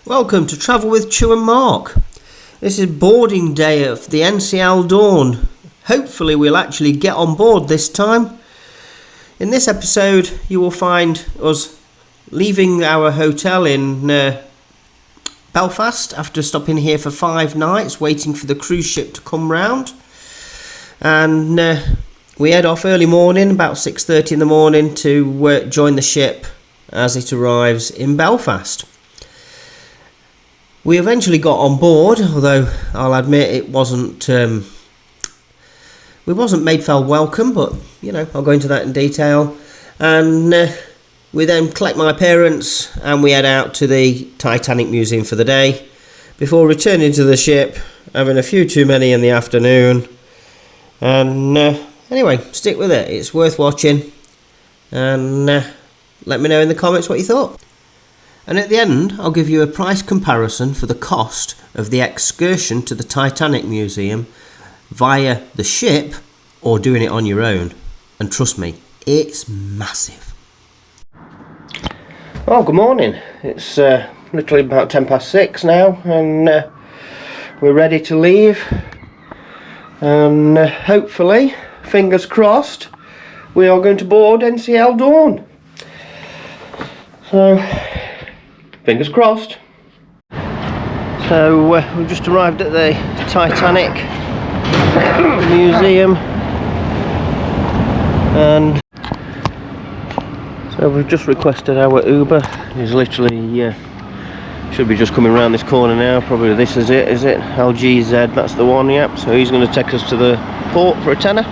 Welcome to Travel with Chu and Mark. This is boarding day of the NCL Dawn. Hopefully we'll actually get on board this time. In this episode you will find us leaving our hotel in Belfast after stopping here for 5 nights waiting for the cruise ship to come round. And we head off early morning, about 6:30 in the morning, to join the ship as it arrives in Belfast. We eventually got on board, although I'll admit we wasn't made felt welcome, but you know, I'll go into that in detail. And we then collect my parents and we head out to the Titanic Museum for the day before returning to the ship, having a few too many in the afternoon. And anyway, stick with it, it's worth watching, and let me know in the comments what you thought. And at the end, I'll give you a price comparison for the cost of the excursion to the Titanic Museum via the ship or doing it on your own. And trust me, it's massive. Well, good morning. It's literally about 6:10 now, and we're ready to leave. And hopefully, fingers crossed, we are going to board NCL Dawn. So, fingers crossed. So we've just arrived at the Titanic Museum, and so we've just requested our Uber. He's literally should be just coming around this corner now. Probably this is it, LGZ, that's the one, yep. So he's going to take us to the port for a tenner.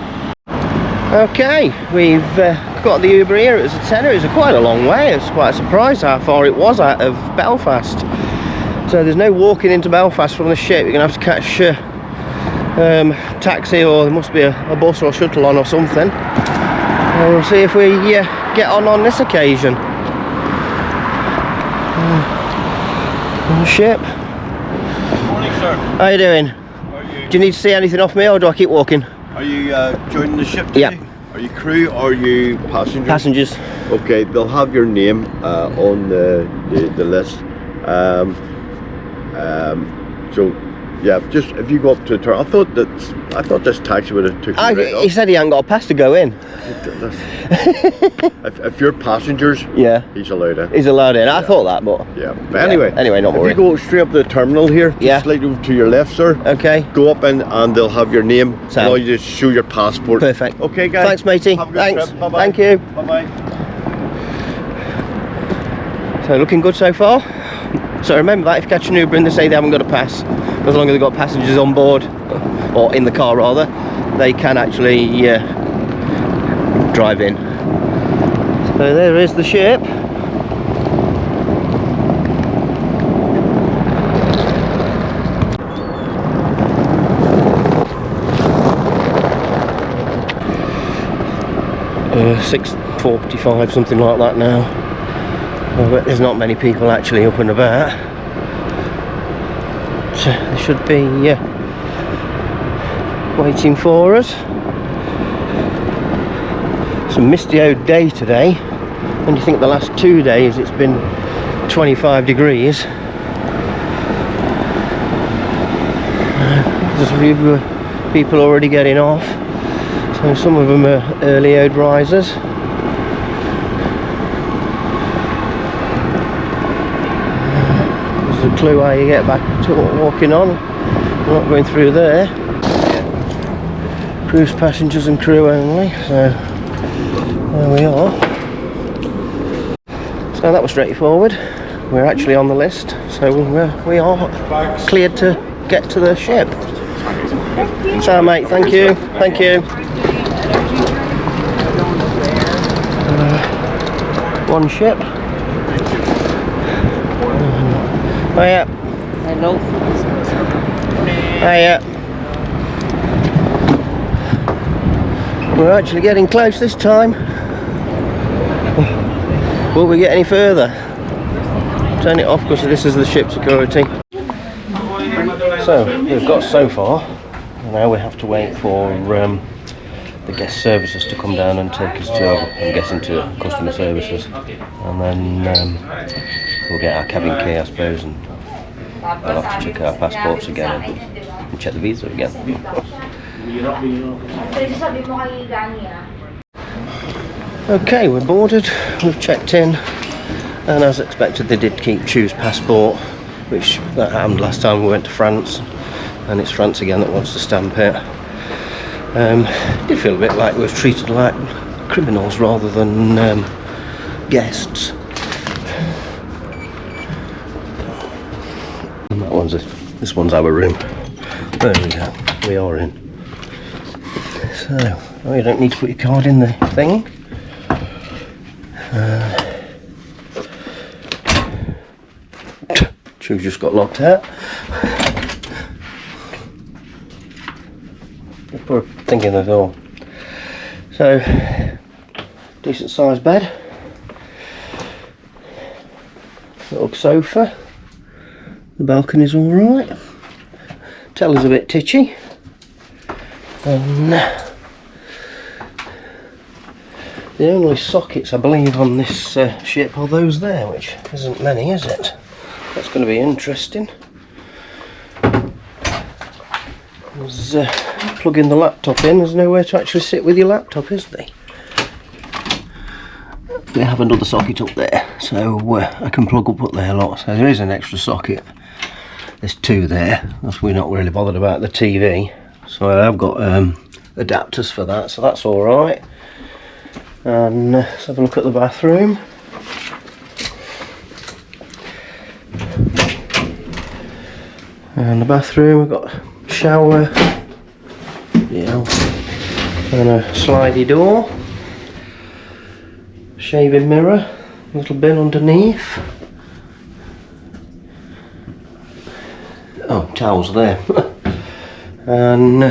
Okay, we've got the Uber here. It was a tenner. It's quite a long way. It's quite a surprise how far it was out of Belfast. So there's no walking into Belfast from the ship. You're going to have to catch taxi, or there must be a bus or a shuttle on or something. And we'll see if we get on this occasion. On the ship. Good morning, sir. How you doing? How are you? Do you need to see anything off me, or do I keep walking? Are you joining the ship today? Yeah. Are you crew or are you passengers? Passengers. Okay, they'll have your name on the list. So yeah, just if you go up to the turn, I thought this taxi would have took you right He up. said he hadn't got a pass to go in. if you're passengers, Yeah. he's allowed in. He's allowed in. I thought that, but Yeah, but anyway, not if worried. you go straight up to the terminal here, Yeah. slightly over to your left, sir. Okay. Go up in and they'll have your name. So- And all you just show your passport. Perfect. Okay, guys. Thanks, matey. Have a good Thanks. trip. Bye-bye. Thank you. Bye-bye. So looking good so far. So remember that if you catch an Uber and they say they haven't got a pass, as long as they've got passengers on board, or in the car rather, they can actually drive in. So there is the ship. Uh, 6:45, something like that now. But there's not many people actually up and about. So they should be waiting for us. It's a misty old day today. When you think the last 2 days it's been 25 degrees. There's a few people already getting off. So some of them are early old risers. There's a clue how you get back to walking on. We're not going through there. Cruise passengers and crew only. So there we are. So that was straightforward. We're actually on the list, so we are cleared to get to the ship. So mate, thank you. Thank you. One ship. Oh yeah. Hello. Oh yeah. We're actually getting close this time. Will we get any further? Turn it off because this is the ship security. So we've got so far. Now we have to wait for the guest services to come down and take us to, I'm guessing, to customer services, and then we'll get our cabin key, I suppose, and I'll have to check our passports again and check the visa again. Okay, we're boarded, we've checked in, and as expected they did keep choose passport, which that happened last time we went to France, and it's France again that wants to stamp it. It did feel a bit like we were treated like criminals rather than guests. And this one's our room. There we go, we are in. So, you don't need to put your card in the thing. Shoe just got locked out. We're thinking of it all. So, decent sized bed. Little sofa. The balcony's alright. Telly's a bit titchy. And the only sockets I believe on this ship are those there, which isn't many, is it? That's going to be interesting. There's plugging the laptop in, there's nowhere to actually sit with your laptop, is there? We have another socket up there, so I can plug up there a lot. So there is an extra socket. There's two there. We're not really bothered about the TV. So I've got adapters for that, so that's alright. And let's have a look at the bathroom. And the bathroom, we've got a shower, yeah, and a slidey door, shaving mirror, a little bin underneath. Oh, towels there. And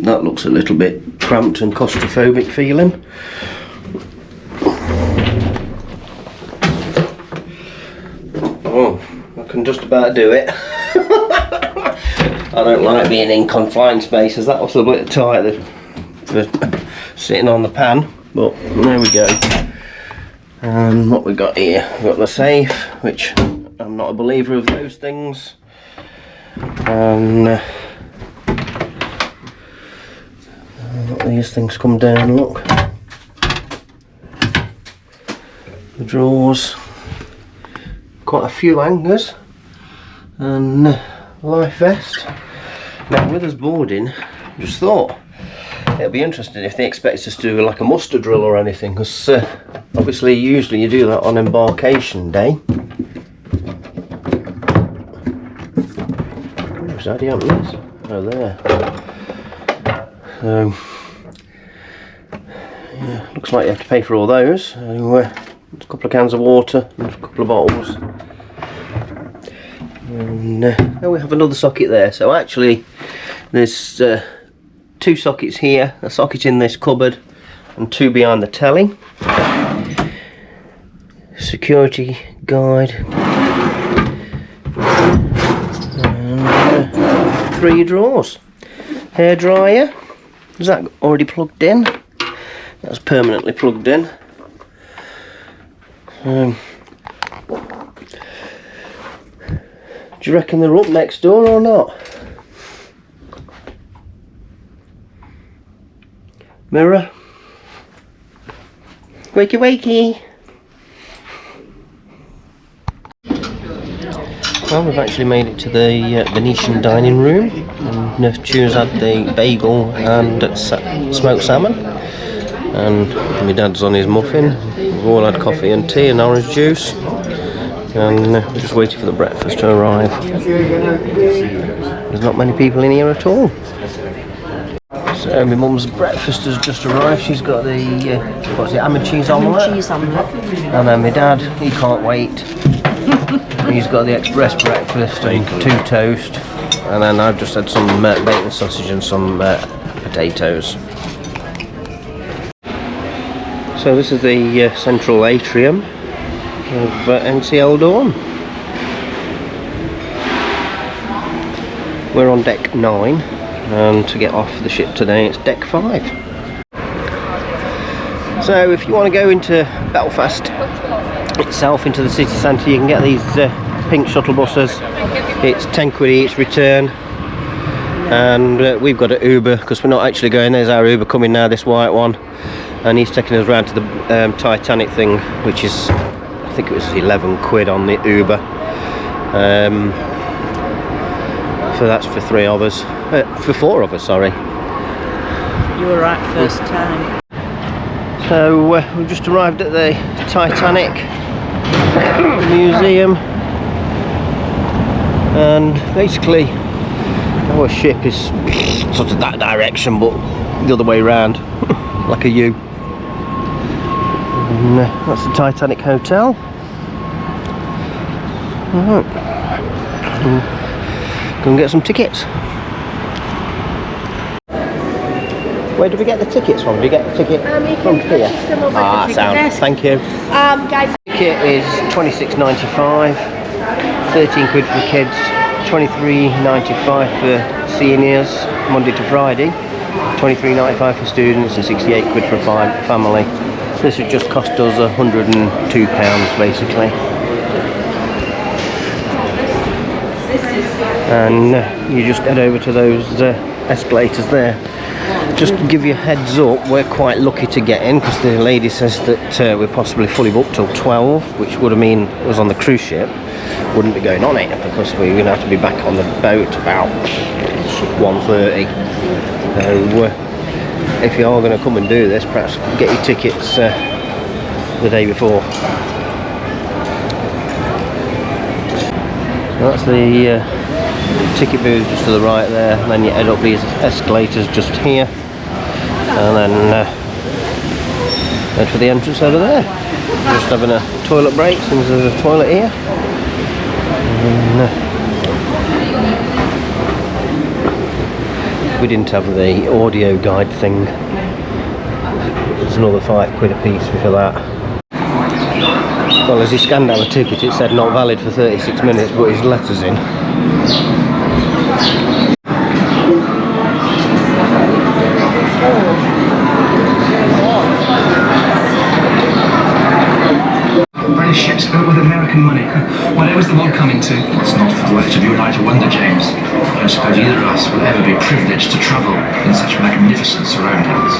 that looks a little bit cramped and claustrophobic feeling. Oh, I can just about do it. I don't like being in confined spaces. That was a bit tight for sitting on the pan, but there we go. And what we got here? We've got the safe, which I'm not a believer of those things. And these things come down, look. The drawers, quite a few hangers, and life vest. Now with us boarding, just thought it'll be interesting if they expect us to do like a muster drill or anything, because obviously usually you do that on embarkation day. Where's Daddy open this? Oh, there. So yeah, looks like you have to pay for all those. So, a couple of cans of water and a couple of bottles. And we have another socket there. So actually there's two sockets here, a socket in this cupboard and two behind the telly. Security guide. And 3 drawers. Hair dryer. Is that already plugged in? That's permanently plugged in. Do you reckon they're up next door or not? Mirror. Wakey wakey. Well, we've actually made it to the Venetian dining room, and Tu's had the bagel and smoked salmon, and my dad's on his muffin. We've all had coffee and tea and orange juice, and we're just waiting for the breakfast to arrive. There's not many people in here at all. So my mum's breakfast has just arrived. She's got the what's it, ham and cheese omelette. And then my dad, he can't wait. He's got the express breakfast and 2 toast, and then I've just had some bacon sausage and some potatoes. So this is the central atrium of NCL Dawn. We're on deck 9, and to get off the ship today it's deck 5. So if you want to go into Belfast itself, into the city centre, you can get these pink shuttle buses It's 10 quid each return, and we've got an Uber because we're not actually going. There's our Uber coming now, this white one, and he's taking us round to the Titanic thing, which is, I think it was 11 quid on the Uber. So that's for 3 of us, for 4 of us, sorry. You were right first time. So we've just arrived at the Titanic Museum, and basically our ship is sort of that direction but the other way around, like a U. And that's the Titanic Hotel. Alright, go and get some tickets. Where do we get the tickets from? Do we get the ticket from here? Ah, sound. Thank you. Guys. Ticket is £26.95, 13 quid for kids, £23.95 for seniors, Monday to Friday, £23.95 for students, and 68 quid for a family. This would just cost us £102 basically. And you just head over to those escalators there. Just to give you a heads up, we're quite lucky to get in because the lady says that we're possibly fully booked till 12, which would mean us on the cruise ship wouldn't be going on it because we're going to have to be back on the boat about 1:30. So if you are going to come and do this, perhaps get your tickets the day before. So that's the ticket booth just to the right there, and then you head up these escalators just here, and then head for the entrance over there. Just having a toilet break since there's a toilet here. And, we didn't have the audio guide thing. It's another 5 quid a piece for that. Well, as he scanned our ticket, it said not valid for 36 minutes, but he's let us in. British ships built with American money. Whatever was the world coming to? It's not for the left of you and I to wonder, James. I don't suppose either of us will ever be privileged to travel in such magnificent surroundings.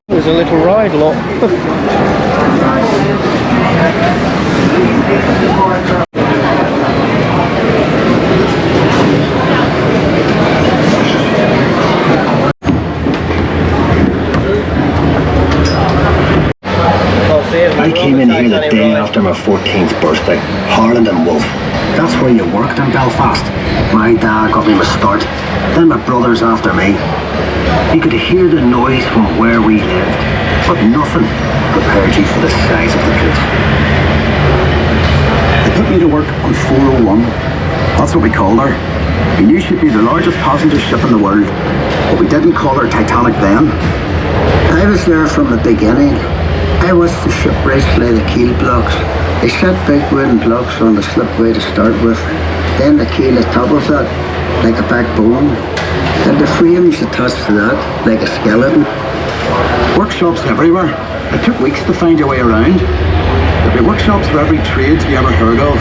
There's a little ride lot. I came in here the day after my 14th birthday, Harland and Wolff. That's where you worked in Belfast. My dad got me my start, then my brothers after me. You could hear the noise from where we lived, but nothing prepared you for the size of the place. They put me to work on 401. That's what we called her. We knew she'd be the largest passenger ship in the world, but we didn't call her Titanic then. I was there from the beginning. I watched the ship race lay the keel blocks. They set big wooden blocks on the slipway to start with, then the keel atop of that, like a backbone, and the frames attached to that, like a skeleton. Workshops everywhere. It took weeks to find your way around. There'd be workshops for every trade you ever heard of.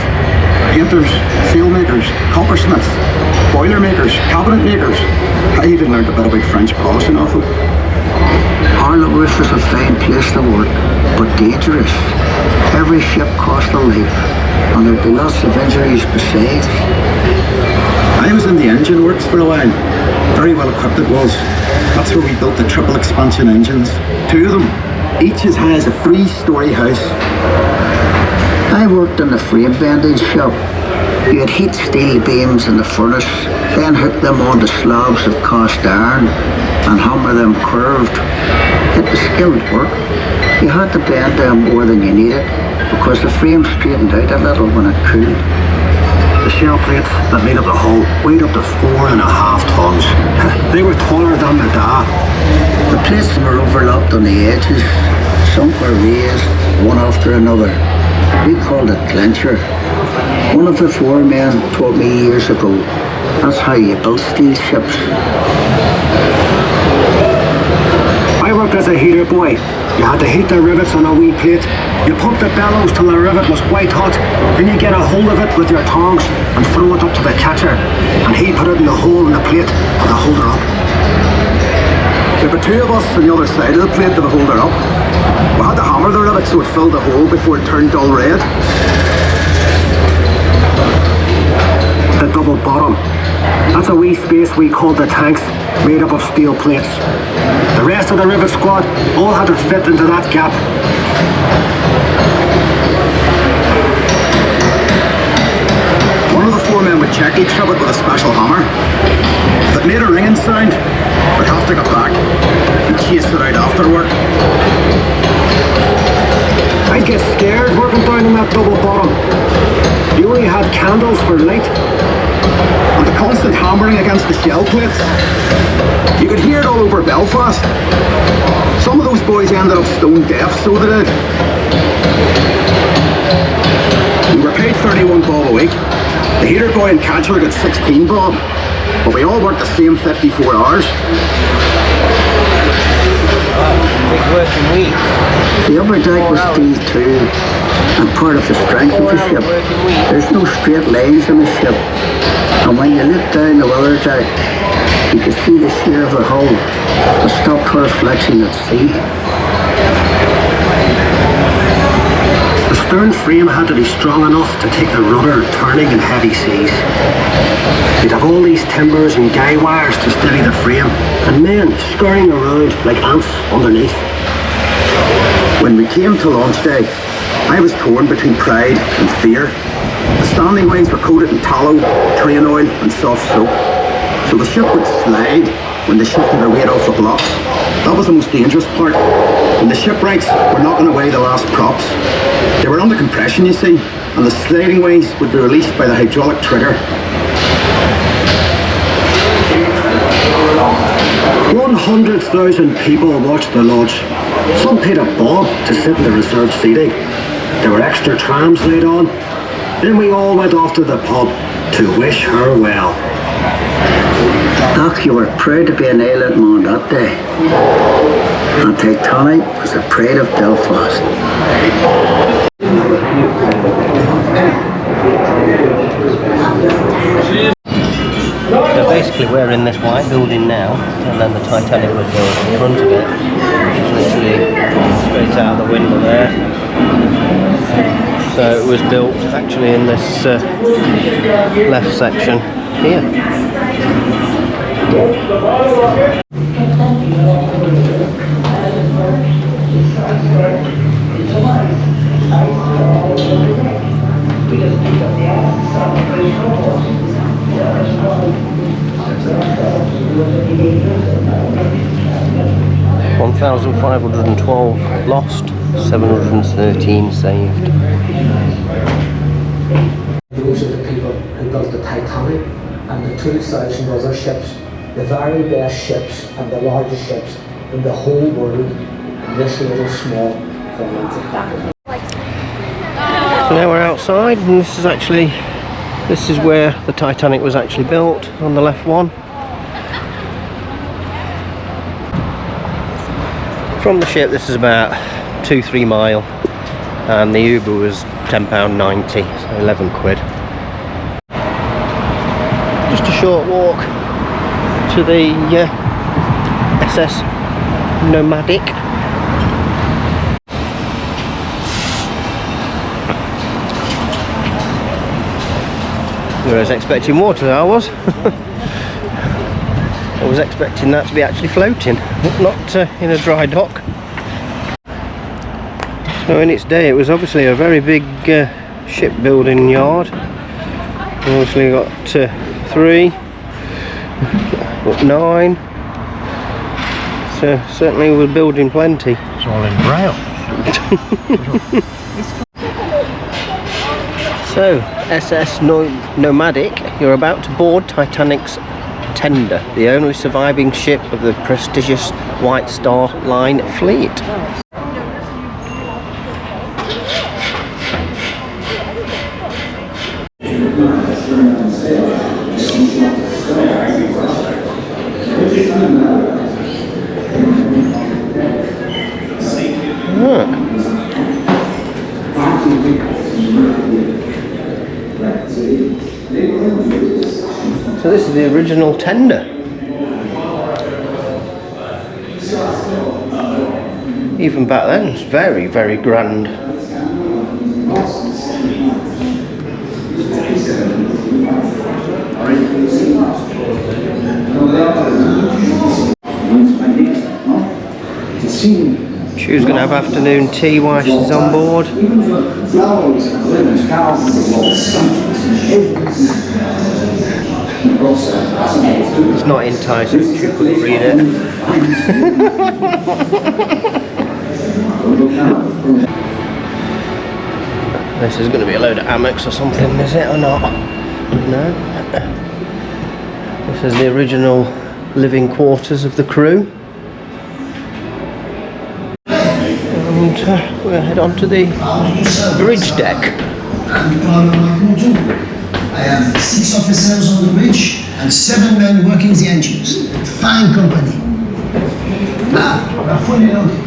Painters, sailmakers, coppersmiths, boiler makers, cabinet makers. I even learned a bit about French polishing off it. Harlow's was a fine place to work, but dangerous. Every ship cost a life, and there'd be lots of injuries besides. I was in the engine works for a while. Very well equipped it was. That's where we built the triple expansion engines. 2 of them, each as high as a 3-story house. I worked in the frame bending shop. You'd heat steel beams in the furnace, then hook them onto slabs of cast iron and hammer them curved. It was skilled work. You had to bend them more than you needed because the frame straightened out a little when it cooled. The shell plates that made up the hull weighed up to 4.5 tons. They were taller than the da. The plates were overlapped on the edges. Some were raised, one after another. We called it clincher. One of the foremen taught me years ago. That's how you build steel ships. I work as a heater boy. You had to heat the rivets on a wee plate. You pump the bellows till the rivet was white hot. Then you get a hold of it with your tongs and throw it up to the catcher. And he put it in the hole in the plate and to hold her up. There were two of us on the other side of the plate to hold her up. We had to hammer the rivet so it filled the hole before it turned dull red. The double bottom. That's a wee space we called the tanks, made up of steel plates. The rest of the rivet squad all had to fit into that gap. One of the foremen would check each rivet with a special hammer. If it made a ringing sound, we'd have to go back and chase it out after work. I'd get scared working down in that double bottom. You only had candles for light. And the constant hammering against the shell plates. You could hear it all over Belfast. Some of those boys ended up stone deaf, so they did. We were paid 31 bob a week. The heater boy and catcher got 16 bob. But we all worked the same 54 hours. Big working week. The upper deck was steel too, and part of the strength of the ship. There's no straight lines in the ship. And when you look down the weather deck, you can see the sheer of the hull, the stop to reflection at sea. The stern frame had to be strong enough to take the rudder turning in heavy seas. You'd have all these timbers and guy wires to steady the frame, and men scurrying around like ants underneath. When we came to launch day, I was torn between pride and fear. The standing wings were coated in tallow, train oil and soft soap, so the ship would slide when they shifted their weight off the blocks. That was the most dangerous part. When the shipwrights were knocking away the last props, they were under compression, you see, and the sliding wings would be released by the hydraulic trigger. 100,000 people watched the launch. Some paid a bob to sit in the reserved seating. There were extra trams laid on. Then we all went off to the pub to wish her well. Doc, you were proud to be an island man that day. And Titanic was the pride of Belfast. So basically we're in this white building now, and then the Titanic was built in front of it. Literally straight out the window there. So it was built actually in this left section here. $1,512 lost, 713 saved. Those are the people who built the Titanic and the 2,000 other ships, the very best ships and the largest ships in the whole world, in this little small island. So now we're outside, and this is where the Titanic was actually built, on the left one. From the ship this is about 2-3 mile, and the Uber was £10.90, so 11 quid. Just a short walk to the SS Nomadic. I was expecting water, I was. I was expecting that to be actually floating, not in a dry dock. So in its day it was obviously a very big shipbuilding yard. Obviously got 3, 9. So certainly we're building plenty. It's all in braille. So, SS Nomadic, you're about to board Titanic's tender, the only surviving ship of the prestigious White Star Line fleet. So this is the original tender. Even back then, it's very, very grand. She was going to have afternoon tea while she's on board. It's not in Thai, so she couldn't read it. This is going to be a load of hammocks or something, is it, or not? No. This is the original living quarters of the crew. And we'll head on to the bridge deck. I have 6 officers on the bridge and 7 men working the engines. Fine company. We're fully loaded.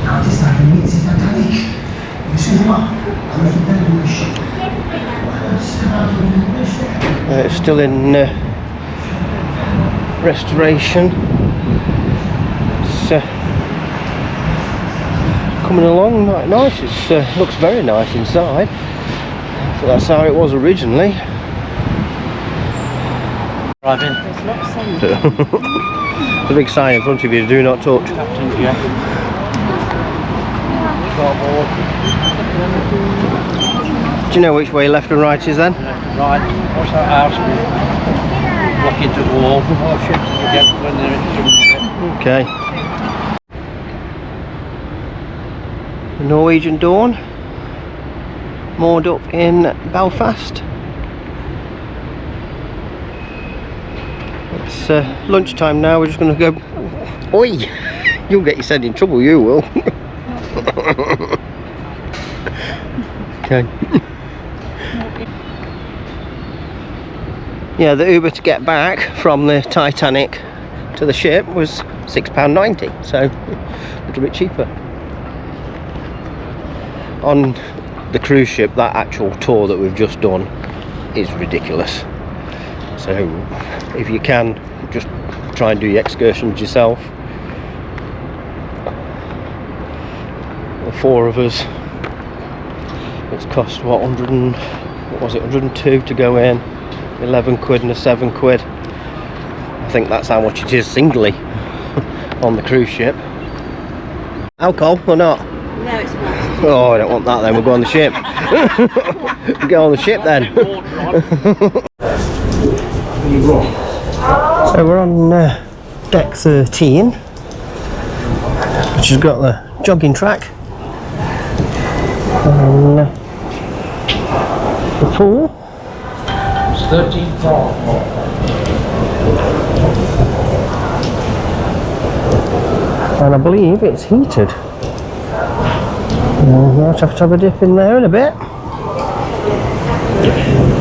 Now this time to meet the Titanic. Excuse-moi, I'm a fan of the ship. It's still in restoration. It's coming along quite nice. It looks very nice inside. So that's how it was originally. Driving. The big sign in front of you, do not touch. Do you know which way left and right is then? Right, what's that house? Walk into the wall. Oh shit, Okay. The Norwegian Dawn, moored up in Belfast. It's lunchtime now, we're just going to go... Oi! You'll get yourself in trouble, you will. Okay. Yeah, the Uber to get back from the Titanic to the ship was £6.90, so a little bit cheaper. On the cruise ship, that actual tour that we've just done is ridiculous. So if you can, just try and do your excursions yourself. The 4 of us, it's cost what, 102 to go in, 11 quid and a 7 quid. I think that's how much it is singly on the cruise ship. Alcohol or not? No, it's not. Oh, I don't want that then, we'll go on the ship. Go on the ship then. So we're on deck 13, which has got the jogging track and the pool. It's 13 floor. And I believe it's heated. We'll have to have a dip in there in a bit.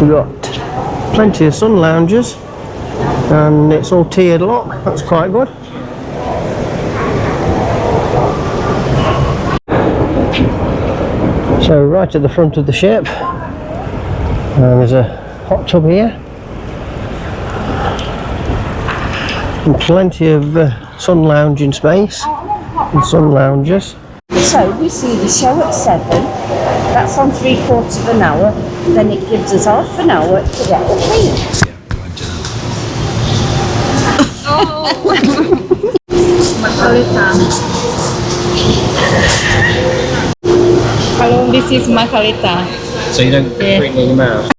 We've got plenty of sun lounges and it's all tiered lock, that's quite good. So right at the front of the ship, there's a hot tub here and plenty of sun lounging space and sun lounges. So we see the show at 7, that's on 3/4 of an hour, then it gives us half an hour to get the train. Hello, this is Margarita. So you don't put it in your mouth?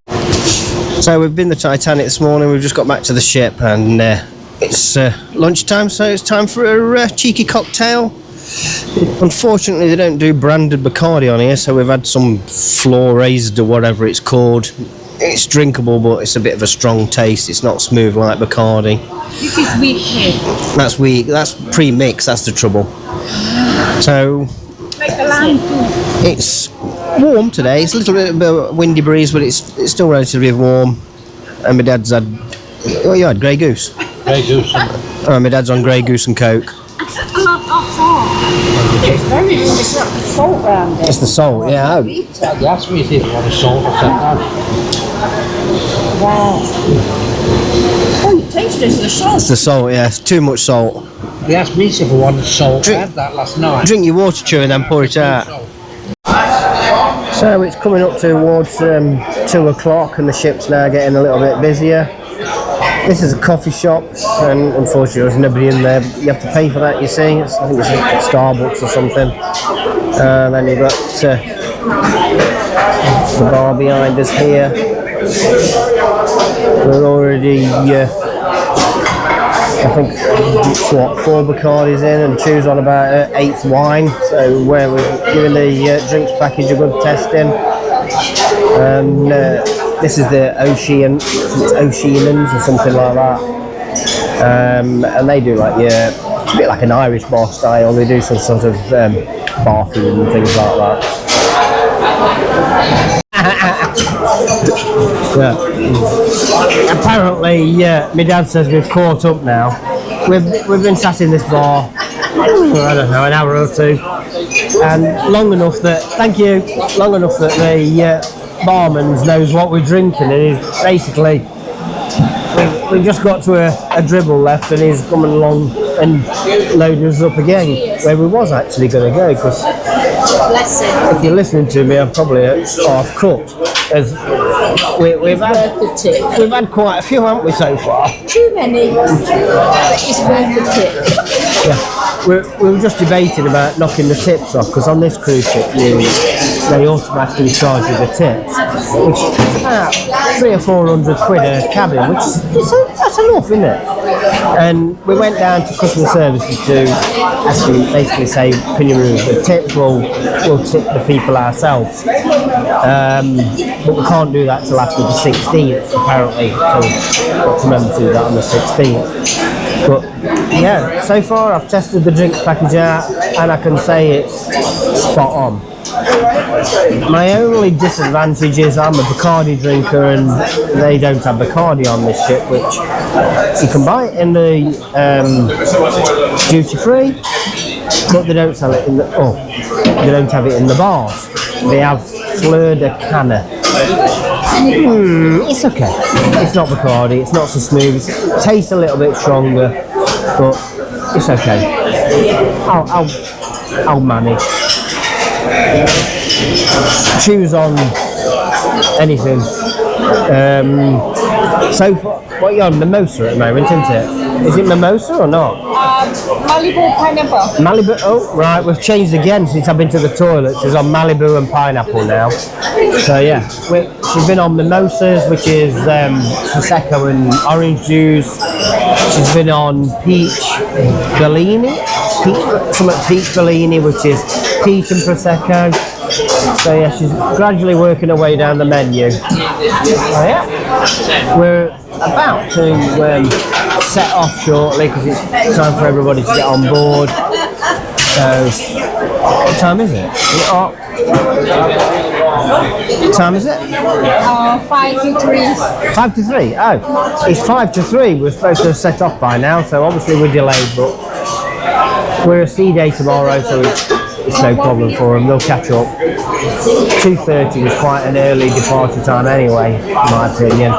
So we've been the Titanic this morning, we've just got back to the ship and it's lunchtime, so it's time for a cheeky cocktail. Unfortunately they don't do branded Bacardi on here, so we've had some floor raised or whatever it's called. It's drinkable but it's a bit of a strong taste, it's not smooth like Bacardi. This is weak here. That's weak, that's pre-mixed, that's the trouble. So Like a lime too. it's warm today, it's a little bit of a windy breeze but it's still relatively warm. And my dad's had, oh you had Grey Goose? Grey Goose. Oh, my dad's on Grey Goose and Coke. It's not the salt round it. It's the salt, yeah. They asked me if you want a salt, I said no. Wow. Oh, you tasted the salt. It's the salt, yeah. It's too much salt. They asked me if I wanted salt. I had that last night. Drink your water, Chew, and then pour it out. So it's coming up towards 2 o'clock and the ship's now getting a little bit busier. This is a coffee shop and unfortunately there's nobody in there. You have to pay for that, you see. I think it's a Starbucks or something. And then you've got the bar behind us here. We're already, I think, 4 Bacardis in and Chew's on about 8th wine. So where we're giving the drinks package a good testing. And this is the Oceanans or something like that. And they do like, it's a bit like an Irish bar style. They do some sort of bar food and things like that. Yeah. Apparently, my dad says we've caught up now. We've been sat in this bar, I don't know, an hour or two, and long enough that the barman knows what we're drinking, and he's basically we've just got to a dribble left, and he's coming along and loading us up again where we was actually going to go, because if you're listening to me, I'm probably half cut. As we've had quite a few, haven't we, so far? Too many. But it's worth the tip. Yeah, we were just debating about knocking the tips off, because on this cruise ship they automatically charge you the tips, which is about 300 or 400 quid a cabin, which that's enough, isn't it? And we went down to customer services to actually basically say, can you remove the tips? We'll tip the people ourselves. But we can't do that till after the 16th, apparently. So we've got to remember to do that on the 16th. But yeah, so far I've tested the drinks package out, and I can say it's spot on. My only disadvantage is I'm a Bacardi drinker, and they don't have Bacardi on this ship, which you can buy it in the duty free, but they don't sell it in they don't have it in the bars. They have Fleur de Canne. It's okay. It's not Bacardi. It's not so smooth. It tastes a little bit stronger, but it's okay. I'll manage. Choose on anything. So far, what are you on? Mimosa at the moment, isn't it? Is it mimosa or not? Malibu pineapple. Malibu. Oh, right. We've changed again since I've been to the toilet. She's on Malibu and pineapple now. So yeah, she's been on mimosas, which is prosecco and orange juice. She's been on peach Bellini, peach Bellini, which is peach and prosecco. So yeah, she's gradually working her way down the menu. So yeah, we're about to set off shortly because it's time for everybody to get on board. So, what time is it? What time is it? 5 to 3. 5 to 3? Oh, it's 5 to 3. We're supposed to have set off by now, so obviously we're delayed, but we're a sea day tomorrow, so it's no problem for them. They'll catch up. 2:30 was quite an early departure time anyway, in my opinion.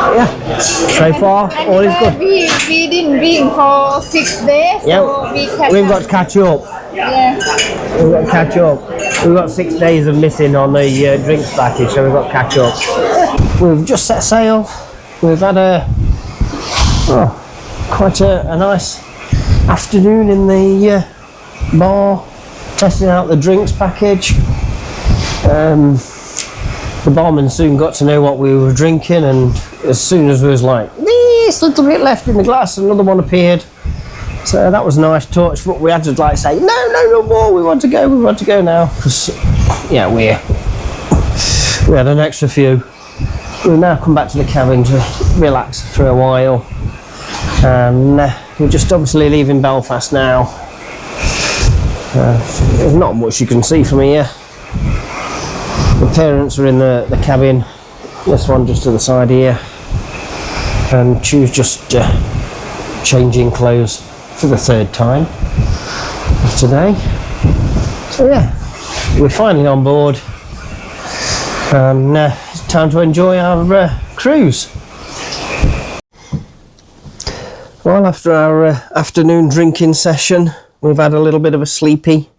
Yeah, so far all is good. We didn't been for 6 days, Yeah, so we've got to catch up. Yeah. We've got to catch up. We've got 6 days of missing on the drinks package, so we've got to catch up. We've just set sail. We've had quite a nice afternoon in the bar, testing out the drinks package. The barman soon got to know what we were drinking, and as soon as we was like, this little bit left in the glass, another one appeared. So that was a nice touch, but we had to like say, no more, we want to go now. Because, yeah, we had an extra few. We've now come back to the cabin to relax for a while. And we're just obviously leaving Belfast now. There's not much you can see from here. The parents are in the cabin, this one just to the side here, and Chew's just changing clothes for the 3rd time. today. So yeah, we're finally on board, and it's time to enjoy our cruise. Well, after our afternoon drinking session, we've had a little bit of a sleepy.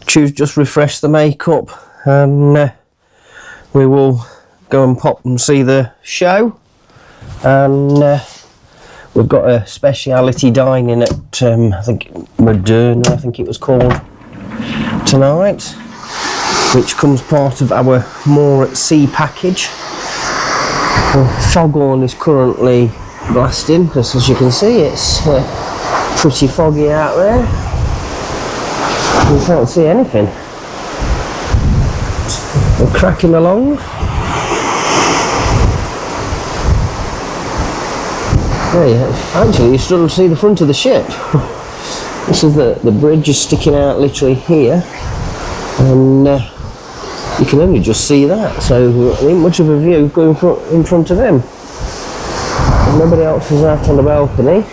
Choose just refresh the makeup, and we will go and pop and see the show. And we've got a speciality dining at I think Moderna, I think it was called, tonight, which comes part of our more at sea package. The foghorn is currently blasting, because as you can see it's pretty foggy out there. You can't see anything. We're cracking along. Yeah, actually you still see the front of the ship. This is the bridge is sticking out literally here, and you can only just see that, so there ain't much of a view going in front of him. Nobody else is out on the balcony.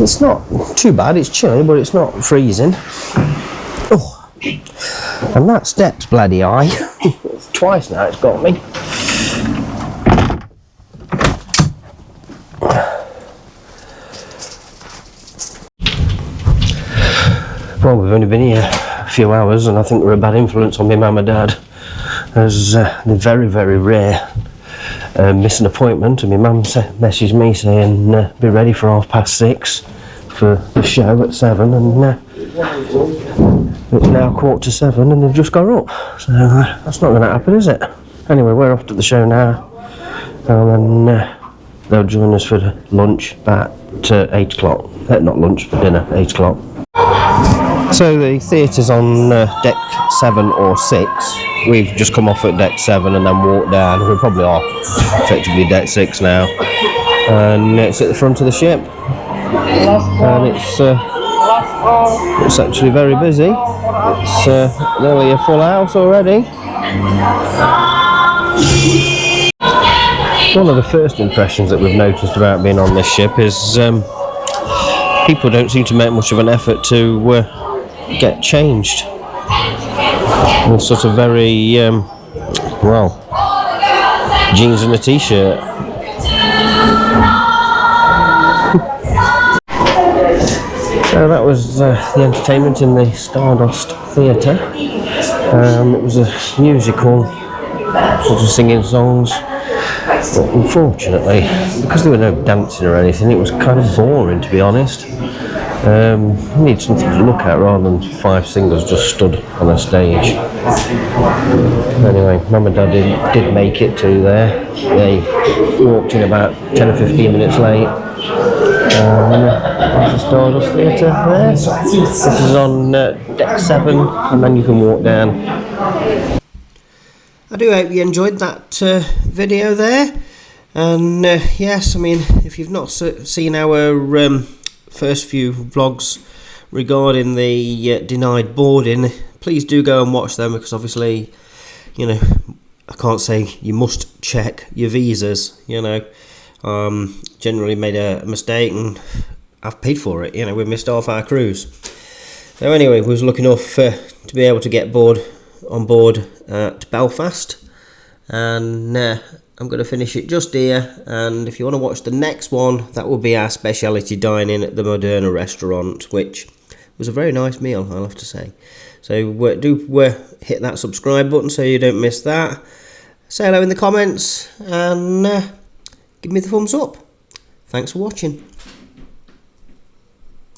It's not too bad, it's chilly, but it's not freezing. Oh, and that step's bloody high. Twice now it's got me. Well, we've only been here a few hours, and I think we're a bad influence on my mum and dad, as they're very, very rare. Miss an appointment, and my mum messaged me saying be ready for 6:30 for the show at 7, and it's now 7:15 and they've just got up, so that's not going to happen, is it? Anyway, we're off to the show now, and then they'll join us for the lunch at 8 o'clock. Not lunch, for dinner, 8 o'clock. So the theatre's on deck 7 or 6. We've just come off at deck 7 and then walked down. We're probably off effectively deck 6 now, and it's at the front of the ship, and it's actually very busy. It's nearly a full house already. One of the first impressions that we've noticed about being on this ship is people don't seem to make much of an effort to get changed. It's sort of very, well, jeans and a t-shirt. So that was the entertainment in the Stardust Theatre. It was a musical, sort of singing songs. But unfortunately, because there were no dancing or anything, it was kind of boring, to be honest. We need something to look at rather than 5 singers just stood on a stage. Anyway, Mum and Dad did make it to there. They walked in about 10 or 15 minutes late. There's the Stardust Theatre there. This is on deck 7, and then you can walk down. I do hope you enjoyed that video there, and yes, I mean, if you've not seen our first few vlogs regarding the denied boarding, please do go and watch them, because obviously, you know, I can't say you must check your visas, you know. Generally made a mistake and I've paid for it, you know, we missed off our cruise. So anyway, we was lucky enough to be able to get on board at Belfast, and I'm going to finish it just here, and if you want to watch the next one, that will be our speciality dining at the Moderna restaurant, which was a very nice meal, I'll have to say. So do hit that subscribe button so you don't miss that. Say hello in the comments, and give me the thumbs up. Thanks for watching.